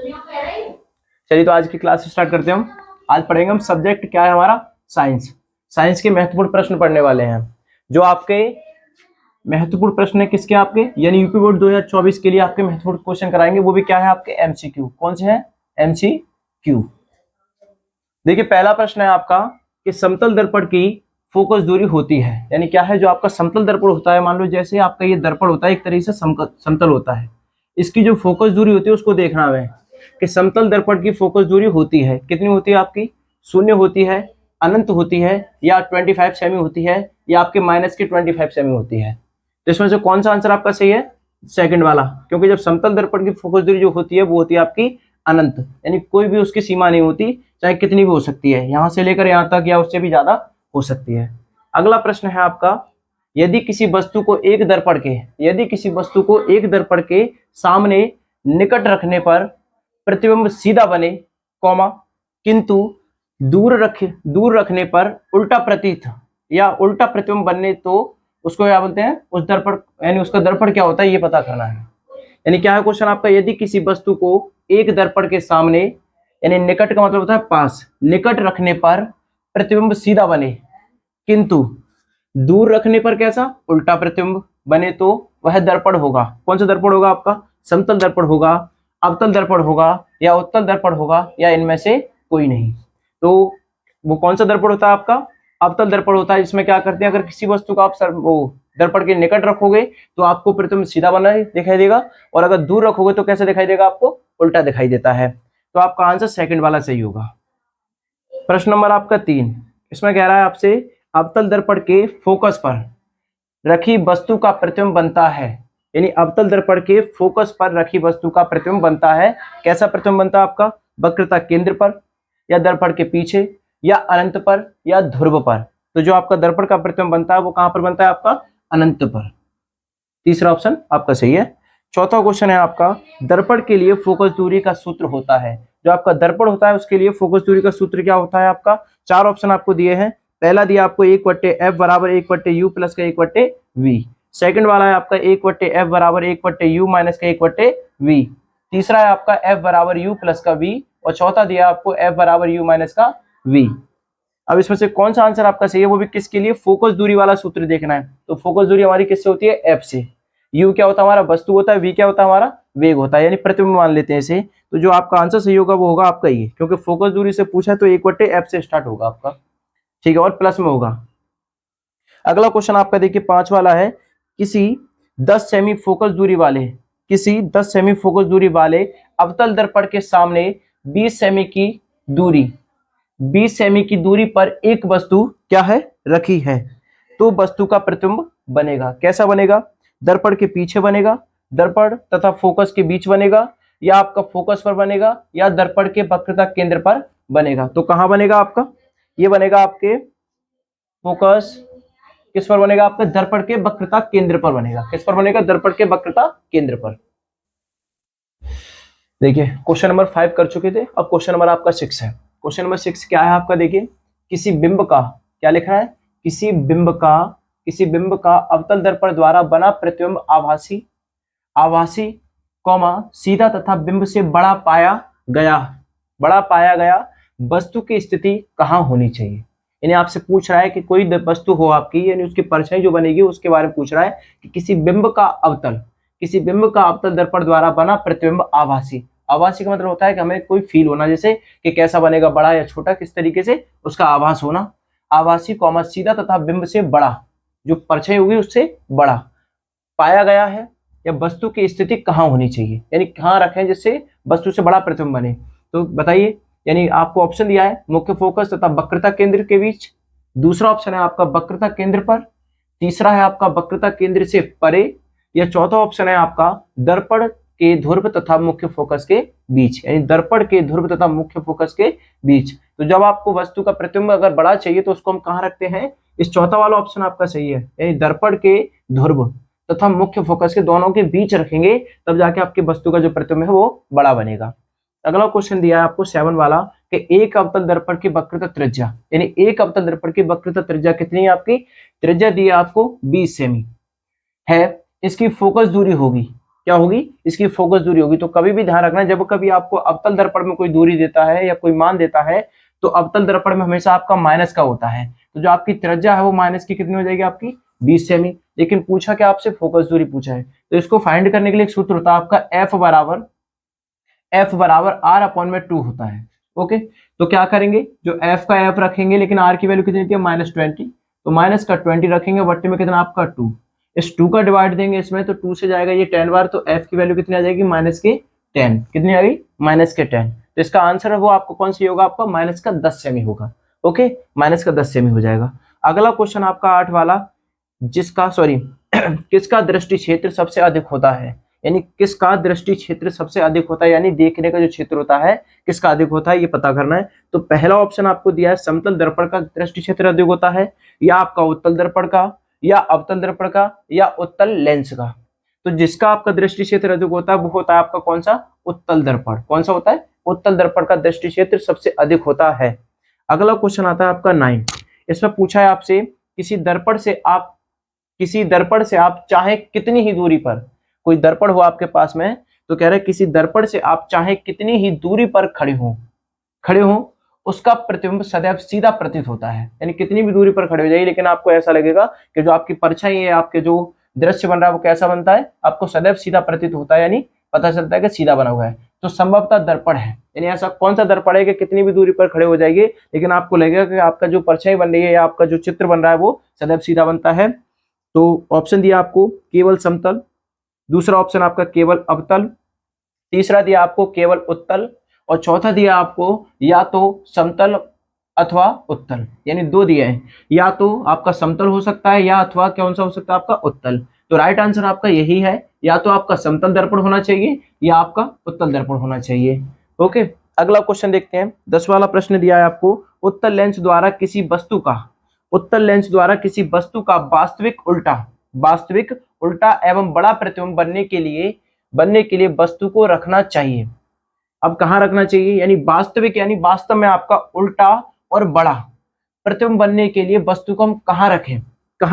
चलिए तो आज की क्लास स्टार्ट करते हैं हम। आज पढ़ेंगे हम सब्जेक्ट क्या है हमारा, साइंस। साइंस के महत्वपूर्ण प्रश्न पढ़ने वाले हैं। जो आपके महत्वपूर्ण प्रश्न है किसके, आपके यानी यूपी बोर्ड 2024 के लिए आपके महत्वपूर्ण क्वेश्चन कराएंगे। वो भी क्या है आपके एमसीक्यू। कौन से हैं, एमसीक्यू। देखिए पहला प्रश्न है आपका कि समतल दर्पण की फोकस दूरी होती है, यानी क्या है जो आपका समतल दर्पण होता है। मान लो जैसे आपका ये दर्पण होता है, एक तरीके से समतल होता है, इसकी जो फोकस दूरी होती है उसको देखना है कि समतल दर्पण की फोकस दूरी होती है कितनी होती है आपकी, 0 होती है, अनंत होती है, या 25 सेमी होती है, या आपके माइनस की 25 सेमी होती है। तो इसमें से कौन सा आंसर आपका सही है, सेकंड वाला। क्योंकि जब समतल दर्पण की फोकस दूरी जो होती है वो होती है आपकी अनंत, यानी कोई भी उसकी सीमा नहीं होती, चाहे कितनी भी हो सकती है, यहां से लेकर यहां तक या उससे भी ज्यादा हो सकती है। अगला प्रश्न है आपका, यदि किसी वस्तु को एक दर्पण के सामने निकट रखने पर प्रतिबिंब सीधा बने, कॉमा, किंतु दूर रखने पर उल्टा प्रतीत या उल्टा प्रतिबिंब बनने, तो उसको क्या बोलते हैं, उस दर्पण यानी उसका दर्पण क्या होता है ये पता करना है। यानी क्या है क्वेश्चन आपका, यदि किसी वस्तु को एक दर्पण के सामने, यानी निकट का मतलब होता है पास, निकट रखने पर प्रतिबिंब सीधा बने, किंतु दूर रखने पर कैसा, उल्टा प्रतिबिंब बने, तो वह दर्पण होगा। कौन सा दर्पण होगा आपका, समतल दर्पण होगा, अवतल दर्पण होगा, या उत्तल दर्पण होगा, या इनमें से कोई नहीं। तो वो कौन सा दर्पण होता है आपका, अवतल दर्पण होता है। इसमें क्या करते हैं, अगर किसी वस्तु को आप वो दर्पण के निकट रखोगे तो आपको प्रतिबिंब सीधा बना दिखाई देगा, और अगर दूर रखोगे तो कैसे दिखाई देगा, आपको उल्टा दिखाई देता है। तो आपका आंसर सेकंड वाला सही होगा। प्रश्न नंबर आपका 3, इसमें कह रहा है आपसे, अवतल दर्पण के फोकस पर रखी वस्तु का प्रतिबिंब बनता है, यानी अवतल दर्पण के फोकस पर रखी वस्तु का प्रतिबिंब बनता है। कैसा प्रतिबिंब बनता है आपका, वक्रता केंद्र पर, या दर्पण के पीछे, या अनंत पर, या ध्रुव पर। तो जो आपका दर्पण का प्रतिबिंब बनता है वो कहां पर बनता है, आपका अनंत पर। तीसरा ऑप्शन आपका सही है। चौथा क्वेश्चन है आपका, दर्पण के लिए फोकस दूरी का सूत्र होता है। जो आपका दर्पण होता है उसके लिए फोकस दूरी का सूत्र क्या होता है आपका, 4 ऑप्शन आपको दिए हैं। पहला दिया आपको 1/f बराबर 1/u प्लस का 1/v। सेकंड वाला है आपका 1/f बराबर 1/u माइनस का 1/v। तीसरा है आपका f बराबर u प्लस का v, और चौथा दिया आपको f बराबर u माइनस का v। अब इसमें से कौन सा आंसर आपका सही है, वो भी किसके लिए, फोकस दूरी वाला सूत्र देखना है। तो फोकस दूरी हमारी किससे होती है, f से। u क्या होता है हमारा, वस्तु होता है, v क्या होता है हमारा, वेग होता है, यानी प्रतिबिंब मान लेते हैं इसे। तो जो आपका आंसर सही होगा वो होगा आपका ये, क्योंकि फोकस दूरी से पूछा है तो 1/f से स्टार्ट होगा आपका, ठीक है, और प्लस में होगा। अगला क्वेश्चन आपका देखिए 5 वाला है, किसी 10 सेमी फोकस दूरी वाले अवतल दर्पण के सामने 20 सेमी की दूरी पर एक वस्तु क्या है, रखी है, तो वस्तु का प्रतिबिंब बनेगा। कैसा बनेगा, दर्पण के पीछे बनेगा, दर्पण तथा फोकस के बीच बनेगा, या आपका फोकस पर बनेगा, या दर्पण के वक्रता केंद्र पर बनेगा। तो कहां बनेगा आपका, ये बनेगा आपके फोकस किस पर बनेगा, आपके दर्पण के वक्रता केंद्र पर बनेगा। किस पर बनेगा, दर्पण के वक्रता केंद्र पर। देखिए क्वेश्चन नंबर 5 कर चुके थे, अब क्वेश्चन नंबर आपका 6 है। क्वेश्चन नंबर 6 क्या है आपका, देखिए किसी बिंब का, क्या लिखा है, किसी बिंब का अवतल दर्पण द्वारा बना प्रतिबिंब आभासी कौमा सीधा तथा बिंब से बड़ा पाया गया वस्तु की स्थिति कहां होनी चाहिए। यानी आपसे पूछ रहा है कि कोई वस्तु हो आपकी, यानी उसकी परछाई जो बनेगी उसके बारे में पूछ रहा है कि किसी बिंब का अवतल दर्पण द्वारा बना प्रतिबिंब आभासी का मतलब होता है कि हमें कोई फील होना, जैसे कि कैसा बनेगा, बड़ा या छोटा, किस तरीके से उसका आभास होना। आभासी कौमा सीधा तथा बिंब से बड़ा, जो परछाई होगी उससे बड़ा पाया गया है, या वस्तु की स्थिति कहां होनी चाहिए, यानी कहां रखें जिससे वस्तु से बड़ा प्रतिबिंब बने। तो बताइए, यानी आपको ऑप्शन दिया है मुख्य फोकस तथा वक्रता केंद्र के बीच, दूसरा ऑप्शन है आपका वक्रता केंद्र पर, तीसरा है आपका वक्रता केंद्र से परे, या चौथा ऑप्शन है आपका दर्पण के ध्रुव तथा मुख्य फोकस के बीच, यानी दर्पण के ध्रुव तथा मुख्य फोकस के बीच। तो जब आपको वस्तु का प्रतिबिंब अगर बड़ा चाहिए तो उसको हम कहां रखते हैं, इस चौथा वाला ऑप्शन आपका सही है, यानी दर्पण के ध्रुव तथा मुख्य फोकस के दोनों के बीच रखेंगे, तब जाके आपकी वस्तु का जो प्रतिबिंब है वो बड़ा बनेगा। अगला क्वेश्चन दिया है आपको 7 वाला कि एक अवतल दर्पण की वक्रता त्रिज्या, यानी एक अवतल दर्पण की वक्रता त्रिज्या कितनी है आपकी, त्रिज्या दी है आपको 20 सेमी है, इसकी फोकस दूरी होगी क्या होगी, इसकी फोकस दूरी होगी। तो कभी भी ध्यान रखना, जब कभी आपको अवतल दर्पण में कोई दूरी देता है या कोई मान देता है तो अवतल दर्पण में हमेशा आपका माइनस का होता है। तो जो आपकी त्रिज्या है वो माइनस की कितनी हो जाएगी, आपकी 20 सेमी। लेकिन पूछा क्या आपसे, फोकस दूरी पूछा है। तो इसको फाइंड करने के लिए एक सूत्र होता है आपका एफ बराबर आर अपॉन में 2 होता है। ओके, तो क्या करेंगे, जो एफ का एफ रखेंगे, लेकिन आर की वैल्यू कितनी थी, -20, तो माइनस का 20 रखेंगे, बट्टे में कितना आपका 2, इस 2 का डिवाइड देंगे इसमें, तो 2 से जाएगा ये 10 बार, तो एफ की वैल्यू कितनी आ जाएगी, -10। कितनी आ गई, -10। तो इसका आंसर है वो आपको कौन सी होगा, आपका -10 सेमी होगा। ओके, -10 सेमी हो जाएगा। अगला क्वेश्चन आपका 8 वाला, जिसका किसका दृष्टि क्षेत्र सबसे अधिक होता है, यानी किसका दृष्टि क्षेत्र सबसे अधिक होता है, यानी देखने का जो क्षेत्र होता है किसका अधिक होता है, ये पता करना है। तो पहला ऑप्शन आपको दिया है, समतल दर्पण का दृष्टि क्षेत्र अधिक होता है, या आपका उत्तल दर्पण का, या अवतल दर्पण का, या उत्तल लेंस का। तो जिसका आपका दृष्टि क्षेत्र अधिक होता है वो होता है आपका कौन सा, उत्तल दर्पण। कौन सा होता है, उत्तल दर्पण का दृष्टि क्षेत्र सबसे अधिक होता है। अगला क्वेश्चन आता है आपका 9। इसमें पूछा है आपसे, किसी दर्पण से आप चाहे कितनी ही दूरी पर, कोई दर्पण हो आपके पास में, तो कह रहे हैं किसी दर्पण से आप चाहे कितनी ही दूरी पर खड़े हो उसका प्रतिबिंब सदैव सीधा प्रतीत होता है। यानी कितनी भी दूरी पर खड़े हो जाइए, लेकिन आपको ऐसा लगेगा कि जो आपकी परछाई है, आपके जो दृश्य बन रहा है वो कैसा बनता है, आपको सदैव सीधा प्रतीत होता है, यानी पता चलता है कि सीधा बना हुआ है। तो संभवतः दर्पण है, यानी ऐसा कौन सा दर्पण है कि कितनी भी दूरी पर खड़े हो जाएंगे, लेकिन आपको लगेगा कि आपका जो परछाई बन रही है या आपका जो चित्र बन रहा है वो सदैव सीधा बनता है। तो ऑप्शन दिया आपको केवल समतल, दूसरा ऑप्शन आपका केवल अवतल, तीसरा दिया आपको केवल उत्तल, और चौथा दिया आपको या तो समतल अथवा उत्तल, यानी 2 दिए हैं, या तो आपका समतल हो सकता है या अथवा कौन सा हो सकता है, आपका उत्तल। तो राइट आंसर आपका यही है, या तो आपका समतल दर्पण होना चाहिए या आपका उत्तल दर्पण होना चाहिए। ओके, अगला क्वेश्चन देखते हैं। 10 वाला प्रश्न दिया है आपको, उत्तल लेंस द्वारा किसी वस्तु का वास्तविक उल्टा एवं बड़ा प्रतिबिंब बनने के लिए वस्तु को रखना चाहिए। अब कहाँ रखना चाहिए, यानी वास्तविक, यानी वास्तव में आपका उल्टा और बड़ा प्रतिबिंब बनने के लिए वस्तु को हम कहाँ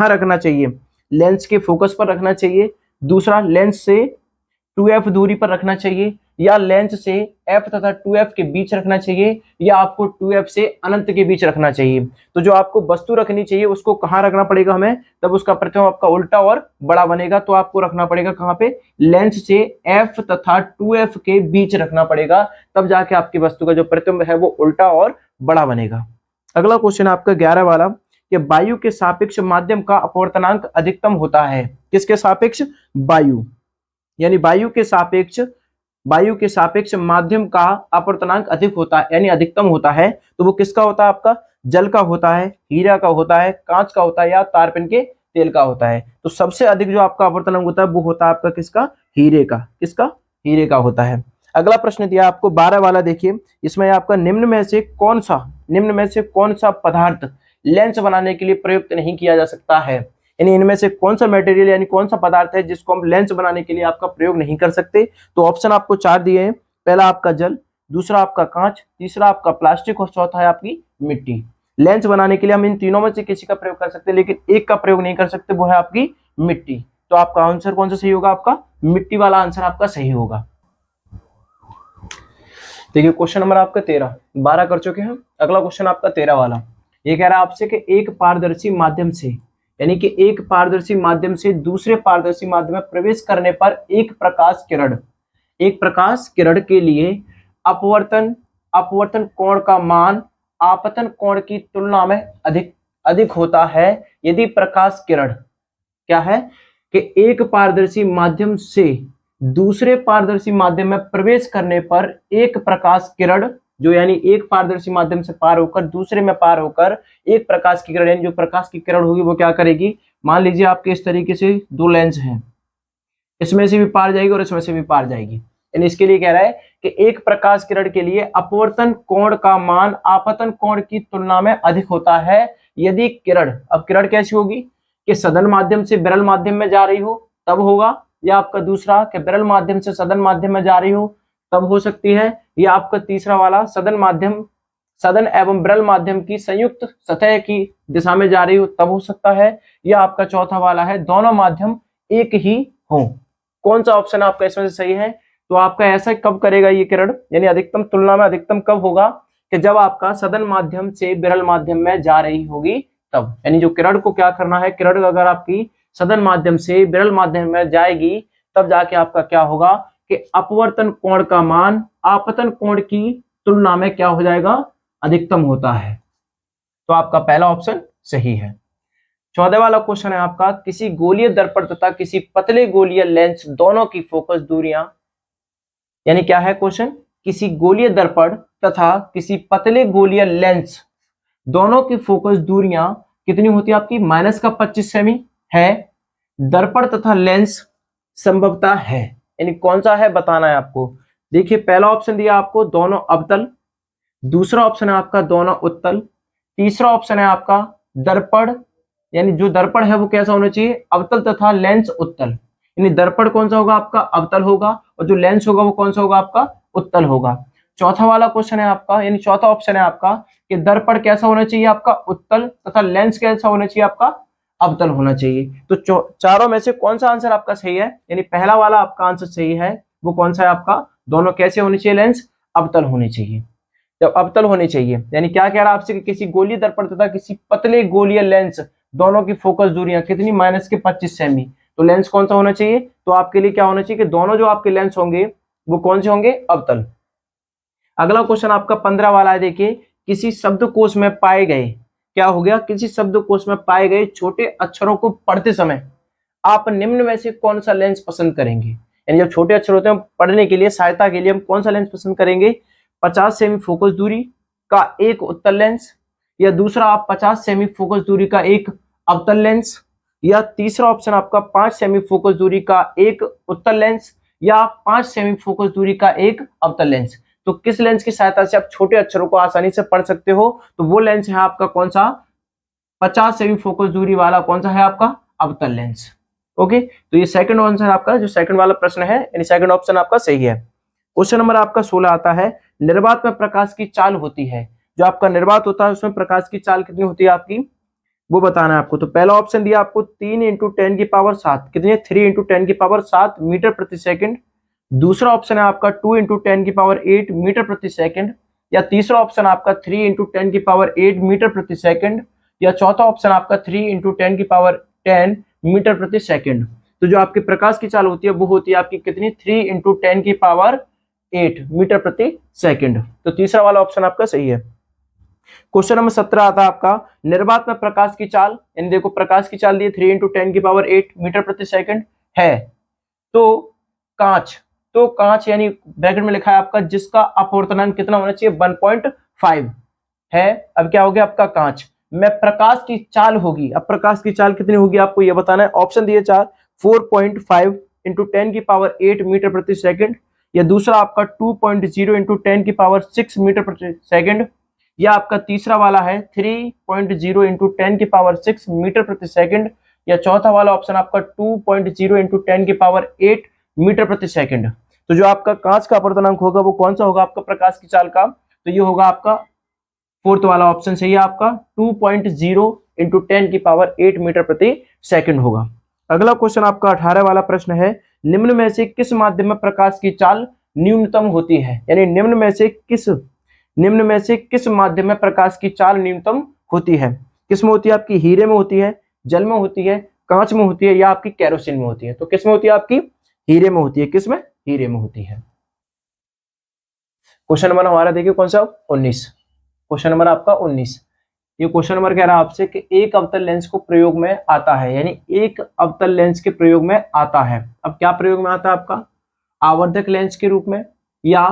रखना चाहिए, लेंस के फोकस पर रखना चाहिए, दूसरा लेंस से 2f दूरी पर रखना चाहिए, या लेंस से f तथा 2f के बीच रखना चाहिए, या आपको 2f से अनंत के बीच रखना चाहिए। तो जो आपको वस्तु रखनी चाहिए उसको कहाँ रखना पड़ेगा हमें, तब उसका प्रतिबिंब आपका उल्टा और बड़ा बनेगा। तो आपको रखना पड़ेगा कहाँ पे, लेंस से f तथा 2f के बीच रखना पड़ेगा, तब जाके आपकी वस्तु का जो प्रतिबिंब है वो उल्टा और बड़ा बनेगा। अगला क्वेश्चन आपका 11 वाला, कि वायु के सापेक्ष माध्यम का अपवर्तनांक अधिकतम होता है। किसके सापेक्ष, वायु, यानी वायु के सापेक्ष माध्यम का अपवर्तनांक अधिक होता है, यानी अधिकतम होता है। तो वो किसका होता है, आपका जल का होता है, हीरा का होता है, कांच का होता है, या तारपीन के तेल का होता है। तो सबसे अधिक जो आपका अपवर्तनांक होता है वो होता है आपका किसका, हीरे का। किसका, हीरे का होता है। अगला प्रश्न दिया आपको 12 वाला, देखिए इसमें आपका निम्न में से कौन सा पदार्थ लेंस बनाने के लिए प्रयुक्त नहीं किया जा सकता है, यानी इनमें से कौन सा मटेरियल, यानी कौन सा पदार्थ है जिसको हम लेंस बनाने के लिए आपका प्रयोग नहीं कर सकते। तो ऑप्शन आपको 4 दिए हैं, पहला आपका जल, दूसरा आपका कांच, तीसरा आपका प्लास्टिक, और चौथा है आपकी मिट्टी। लेंस बनाने के लिए हम इन तीनों में से किसी का प्रयोग कर सकते हैं, लेकिन एक का प्रयोग नहीं कर सकते, वो है आपकी मिट्टी। तो आपका आंसर कौन सा सही होगा, आपका मिट्टी वाला आंसर आपका सही होगा। देखिए क्वेश्चन नंबर आपका 13, 12 कर चुके हैं। अगला क्वेश्चन आपका 13 वाला, ये कह रहा है आपसे कि एक पारदर्शी माध्यम से, यानी कि एक पारदर्शी माध्यम से दूसरे पारदर्शी माध्यम में प्रवेश करने पर एक प्रकाश किरण के लिए अपवर्तन कोण का मान आपतन कोण की तुलना में अधिक होता है यदि प्रकाश किरण क्या है कि एक पारदर्शी माध्यम से दूसरे पारदर्शी माध्यम में प्रवेश करने पर एक प्रकाश किरण, जो यानी एक पारदर्शी माध्यम से पार होकर दूसरे में पार होकर एक प्रकाश की किरण, यानी जो प्रकाश की किरण होगी वो क्या करेगी, मान लीजिए आपके इस तरीके से 2 लेंस हैं, इसमें से भी पार जाएगी और इसमें से भी पार जाएगी। यानी इसके लिए कह रहा है कि एक प्रकाश किरण के लिए अपवर्तन कोण का मान आपतन कोण की तुलना में अधिक होता है यदि किरण, अब किरण कैसी होगी कि सदन माध्यम से विरल माध्यम में जा रही हो तब होगा, या आपका दूसरा कि विरल माध्यम से सदन माध्यम में जा रही हो तब हो सकती है, या आपका तीसरा वाला सदन एवं विरल माध्यम की संयुक्त सतह की दिशा में जा रही हो तब हो सकता है, या आपका चौथा वाला है दोनों माध्यम एक ही हो। कौन सा ऑप्शन आपका इसमें से सही है? तो आपका ऐसा कब करेगा ये किरण, यानी अधिकतम तुलना में अधिकतम कब होगा कि जब आपका सदन माध्यम से विरल माध्यम में जा रही होगी तब, यानी जो किरण को क्या करना है, किरण अगर आपकी सदन माध्यम से विरल माध्यम में जाएगी तब जाके आपका क्या होगा कि अपवर्तन कोण का मान आपतन कोण की तुलना में क्या हो जाएगा, अधिकतम होता है। तो आपका पहला ऑप्शन सही है। 14 वाला क्वेश्चन है आपका, किसी गोलीय दर्पण तथा किसी पतले गोलीय लेंस दोनों की फोकस दूरियां, यानी क्या है क्वेश्चन, किसी गोलीय दर्पण तथा किसी पतले गोलीय लेंस दोनों की फोकस दूरियां कितनी होती है आपकी, -25 सेमी है। दर्पण तथा लेंस संभवतः है, यानी कौन सा है बताना है आपको। देखिए पहला ऑप्शन दिया आपको दोनों अवतल, दूसरा ऑप्शन है आपका दोनों उत्तल, तीसरा ऑप्शन है आपका दर्पण, यानी जो दर्पण है वो कैसा होना चाहिए, अवतल तथा लेंस उत्तल, यानी दर्पण कौन सा होगा आपका, अवतल होगा, और जो लेंस होगा वो कौन सा होगा आपका, उत्तल होगा। चौथा वाला क्वेश्चन है आपका, यानी चौथा ऑप्शन है आपका कि दर्पण कैसा होना चाहिए आपका, उत्तल, तथा लेंस कैसा होना चाहिए आपका, अवतल होना चाहिए। तो चारों में से कौन सा आंसर आपका सही है, यानी पहला वाला आपका आंसर सही है। वो कौन सा है आपका, दोनों कैसे होने चाहिए, लेंस अवतल होने चाहिए। जब अवतल होने चाहिए, यानी क्या कह रहा है आपसे कि किसी गोलीय दर्पण तथा किसी पतले गोलीय लेंस दोनों की फोकस दूरियां कितनी, -25 सेमी। तो लेंस कौन सा होना चाहिए, तो आपके लिए क्या होना चाहिए कि दोनों जो आपके लेंस होंगे वो कौन से होंगे, अवतल। अगला क्वेश्चन आपका 15 वाला है, देखिए किसी शब्दकोश में पाए गए, क्या हो गया, किसी शब्दकोश में पाए गए छोटे अक्षरों को पढ़ते समय आप निम्न में से कौन सा लेंस पसंद करेंगे। यानी जब छोटे अक्षर होते हैं पढ़ने के लिए, सहायता के लिए हम कौन सा लेंस पसंद करेंगे, 50 सेमी फोकस दूरी का एक उत्तल लेंस, या दूसरा आप 50 सेमी फोकस दूरी का एक अवतल लेंस, या तीसरा ऑप्शन आपका 5 सेमी फोकस दूरी का एक उत्तल लेंस, या 5 सेमी फोकस दूरी का एक अवतल लेंस। तो किस लेंस की सहायता से आप छोटे अक्षरों को आसानी से पढ़ सकते हो, तो वो लेंस है आपका कौन सा, 50 सेमी फोकस दूरी वाला कौन सा है आपका, अवतल लेंस। ओके, तो ये सेकंड आंसर आपका, जो सेकंड वाला प्रश्न है, यानी सेकंड ऑप्शन आपका सही है। क्वेश्चन नंबर आपका 16 आता है, निर्वात में प्रकाश की चाल होती है, जो आपका निर्वात होता है उसमें प्रकाश की चाल कितनी होती है आपकी, वो बताना है आपको। तो पहला ऑप्शन दिया आपको 3 × 10⁻⁷, कितनी है, 3 × 10⁷ मीटर प्रति सेकंड। दूसरा ऑप्शन है आपका 2 × 10⁸ मीटर प्रति सेकंड, या तीसरा ऑप्शन आपका 3 × 10⁸ मीटर प्रति सेकंड, या चौथा ऑप्शन आपका 3 × 10⁻10 मीटर प्रति सेकंड। तो जो आपकी प्रकाश की चाल होती है वो होती है आपकी कितनी, 3 × 10⁸ मीटर प्रति सेकंड। तो तीसरा वाला ऑप्शन आपका सही है। क्वेश्चन नंबर 17 आता है आपका, निर्वात में प्रकाश की चाल, यानी देखो प्रकाश की चाल दी 3 × 10⁸ मीटर प्रति सेकंड है। तो कांच यानी ब्रैकेट में लिखा है आपका जिसका अपवर्तनांक कितना होना चाहिए, 1.5 है। अब क्या हो गया आपका, कांच में प्रकाश की चाल होगी, अब प्रकाश की चाल कितनी होगी आपको ये बताना है। ऑप्शन दिए 4, 4.5 × 10⁸ मीटर प्रति सेकंड, या दूसरा आपका 2.0 × 10⁶ मीटर प्रति सेकंड, या आपका तीसरा वाला है 3.0 × 10⁶ मीटर प्रति सेकंड, या चौथा वाला ऑप्शन आपका 2.0 × 10⁸ मीटर प्रति सेकंड। तो जो आपका कांच का अपवर्तनांक होगा वो कौन सा होगा आपका प्रकाश की चाल का, तो ये होगा आपका फोर्थ वाला ऑप्शन सही है आपका, 2.0 × 10⁸ मीटर प्रति सेकंड होगा। अगला क्वेश्चन आपका 18 वाला प्रश्न है, निम्न में से किस माध्यम में प्रकाश की चाल न्यूनतम होती है, यानी निम्न में से किस माध्यम में प्रकाश की चाल न्यूनतम होती है। किस में होती है आपकी, हीरे में होती है, जल में होती है, कांच में होती है, या आपकी केरोसिन में होती है। तो किस में होती है आपकी, हीरे में होती है। किस में, हीरे में होती है। क्वेश्चन नंबर हमारा देखिए कौन सा, 19। क्वेश्चन नंबर आपका 19, ये क्वेश्चन नंबर कह रहा है आपसे कि एक अवतल लेंस को प्रयोग में आता है, यानी एक अवतल लेंस के प्रयोग में आता है। अब क्या प्रयोग में आता है आपका, आवर्धक लेंस के रूप में, या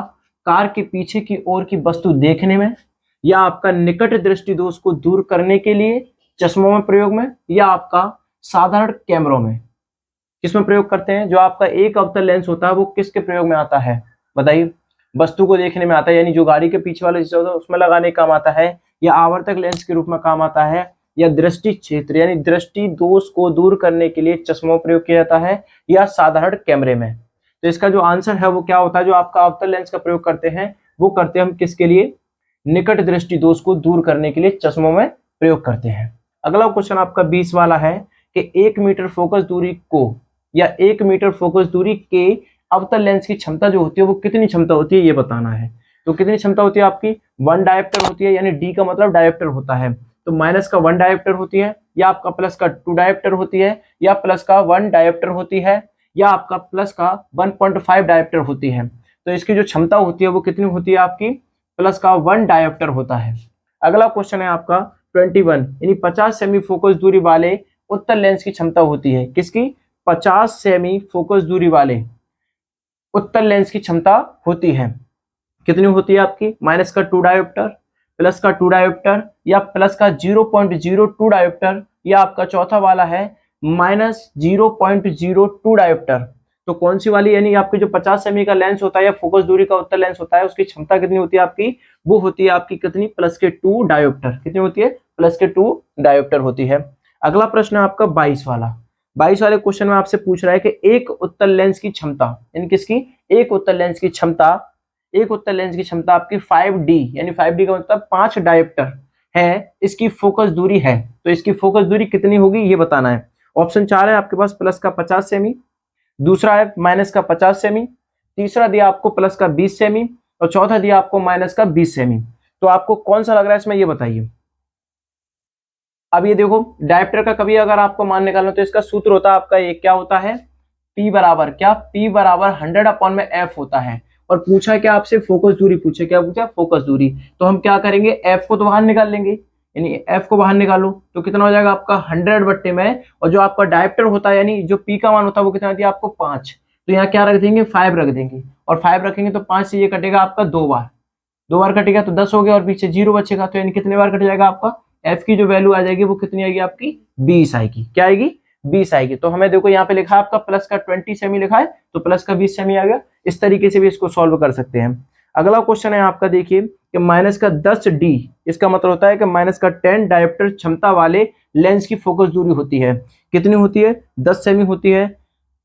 कार के पीछे की ओर की वस्तु देखने में, या आपका निकट दृष्टि दोष को दूर करने के लिए चश्मों में प्रयोग में, या आपका साधारण कैमरों में। किसमें प्रयोग करते हैं, जो आपका एक अवतल लेंस होता है वो किसके प्रयोग में आता है बताइए, वस्तु को देखने में आता है, यानी जो गाड़ी के पीछे वाला हिस्सा होता है उसमें लगाने काम आता है, या आवर्तक लेंस के रूप में काम आता है, या दृष्टि क्षेत्र यानी दृष्टि दोष को दूर करने के लिए चश्मों प्रयोग किया जाता है, या साधारण कैमरे में। तो इसका जो आंसर है वो क्या होता है, जो आपका अवतल लेंस का प्रयोग करते हैं वो करते हैं हम किसके लिए, निकट दृष्टि दोष को दूर करने के लिए चश्मों में प्रयोग करते हैं। अगला क्वेश्चन आपका 20 वाला है कि 1 मीटर फोकस दूरी को, या 1 मीटर फोकस दूरी के अवतल लेंस की क्षमता जो होती है वो कितनी क्षमता होती है ये बताना है। तो कितनी क्षमता होती है आपकी 1 डायोप्टर होती है, यानी डी का मतलब डायोप्टर होता है, तो माइनस का 1 डायोप्टर होती है, या आपका प्लस का 2 डायोप्टर होती है, या प्लस का 1 डायोप्टर होती है, या आपका प्लस का 1.5 डायोप्टर होती है। तो इसकी जो क्षमता होती है वो कितनी होती है आपकी प्लस का 1 डायोप्टर होता है। अगला क्वेश्चन है आपका 21, यानी 50 सेमी फोकस दूरी वाले उत्तल लेंस की क्षमता होती है, किसकी 50 सेमी फोकस दूरी वाले उत्तल लेंस की क्षमता होती है, कितनी होती है आपकी माइनस का 2 डायोप्टर, प्लस का 2 डायोप्टर, या प्लस का 0.02 डायोप्टर, या आपका चौथा वाला है माइनस 0.02 डायोप्टर। तो कौन सी वाली, यानी आपके जो 50 सेमी का लेंस होता है या फोकस दूरी का उत्तल लेंस होता है उसकी क्षमता कितनी होती है आपकी, वो होती है आपकी कितनी प्लस के 2 डायोप्टर, कितनी होती है प्लस के 2 डायोप्टर होती है। अगला प्रश्न है आपका 22 वाला। 22 वाले क्वेश्चन में आपसे पूछ रहा है कि एक उत्तल लेंस की क्षमता, यानी किसकी एक उत्तल लेंस की क्षमता, एक उत्तल लेंस की क्षमता आपकी 5D, यानी 5D का मतलब 5 डायोप्टर है, इसकी फोकस दूरी है, तो इसकी फोकस दूरी कितनी होगी ये बताना है। ऑप्शन 4 है आपके पास प्लस का 50 सेमी, दूसरा है माइनस का 50 सेमी, तीसरा दिया आपको प्लस का 20 सेमी, और चौथा दिया आपको माइनस का 20 सेमी। तो आपको कौन सा लग रहा है इसमें ये बताइए। अब ये देखो डायोप्टर का कभी अगर आपको मान निकालना तो इसका सूत्र होता है आपका ये क्या होता है, P बराबर क्या, P बराबर 100/f होता है। और पूछा क्या आपसे फोकस दूरी पूछे, क्या पूछा फोकस दूरी, तो हम क्या करेंगे f को तो बाहर निकाल लेंगे, यानी f को बाहर निकालो तो कितना हो जाएगा आपका 100 में, और जो आपका डायोप्टर होता है यानी जो P का मान होता है वो कितना दिया आपको 5, तो यहाँ क्या रख देंगे 5 रख देंगे, और 5 रखेंगे तो 5 से ये कटेगा आपका 2 बार कटेगा तो 10 हो गया, और पीछे 0 बचेगा, तो यानी कितने बार कट जाएगा आपका f की जो वैल्यू आ जाएगी वो कितनी आएगी आपकी 20 आएगी, क्या आएगी 20 आएगी। तो हमें देखो यहाँ पे लिखा है आपका प्लस का 20 सेमी लिखा है, तो प्लस का 20 सेमी आ गया। इस तरीके से भी इसको सॉल्व कर सकते हैं। अगला क्वेश्चन है आपका देखिए कि माइनस का 10D, इसका मतलब होता है कि माइनस का 10 डायोप्टर क्षमता वाले लेंस की फोकस दूरी होती है, कितनी होती है 10 सेमी होती है,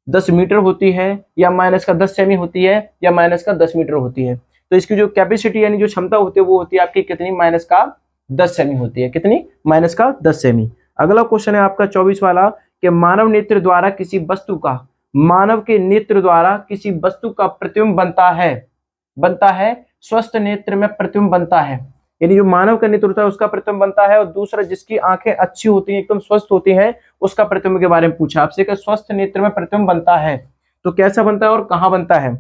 10 मीटर होती है, या माइनस का 10 सेमी होती है, या माइनस का 10 मीटर होती है। तो इसकी जो कैपेसिटी यानी जो क्षमता होती है वो होती है आपकी कितनी माइनस का 10 सेमी होती है, कितनी माइनस का 10 सेमी। अगला क्वेश्चन है आपका 24 वाला कि मानव नेत्र द्वारा किसी वस्तु का, मानव के नेत्र द्वारा किसी वस्तु का प्रतिबिंब बनता है स्वस्थ नेत्र में प्रतिबिंब बनता है, यानी जो मानव का नेत्र होता है उसका प्रतिबिंब बनता है, और दूसरा जिसकी आंखें अच्छी होती हैं एकदम स्वस्थ होती हैं उसका प्रतिबिंब के बारे में पूछा आपसे कि स्वस्थ नेत्र में प्रतिबिंब बनता है तो कैसा बनता है और कहाँ बनता है।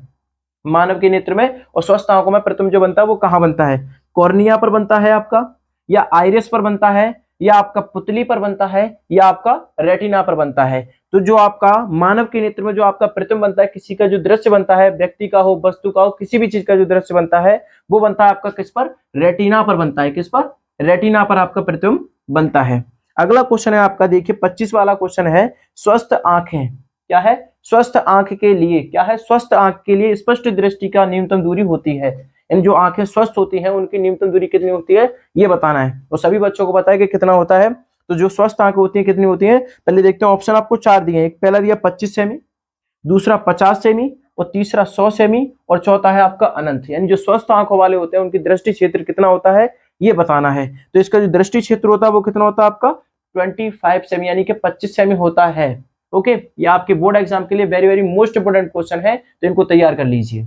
मानव के नेत्र में और स्वस्थ आंखों में प्रतिबिंब जो बनता है वो कहाँ बनता है, कॉर्निया पर बनता है आपका, या आइरिस पर बनता है, या आपका पुतली पर बनता है, या आपका रेटिना पर बनता है। तो जो आपका मानव के नेत्र में जो आपका प्रतिबिंब बनता है, किसी का जो दृश्य बनता है, व्यक्ति का हो वस्तु का हो किसी भी चीज का जो दृश्य बनता है वो बनता है आपका किस पर, रेटिना पर बनता है, किस पर, रेटिना पर आपका प्रतिबिंब बनता है। अगला क्वेश्चन है आपका देखिए 25 वाला क्वेश्चन है स्वस्थ आंखें, क्या है स्वस्थ आंख के लिए, क्या है स्वस्थ आंख के लिए स्पष्ट दृष्टि का न्यूनतम दूरी होती है, यानी जो आंखें स्वस्थ होती हैं उनकी न्यूनतम दूरी कितनी होती है ये बताना है। तो सभी बच्चों को पता है कि कितना होता है, तो जो स्वस्थ आंखें होती हैं कितनी होती हैं, पहले देखते हैं ऑप्शन आपको 4 दिए हैं, एक पहला दिया 25 सेमी, दूसरा 50 सेमी, और तीसरा 100 सेमी, और चौथा है आपका अनंत। यानी जो स्वस्थ आंखों वाले होते हैं उनकी दृष्टि क्षेत्र कितना होता है ये बताना है। तो इसका जो दृष्टि क्षेत्र होता है वो कितना होता है आपका 25 सेमी, यानी कि 25 सेमी होता है। ओके, ये आपके बोर्ड एग्जाम के लिए very very most important question है, तो इनको तैयार कर लीजिए।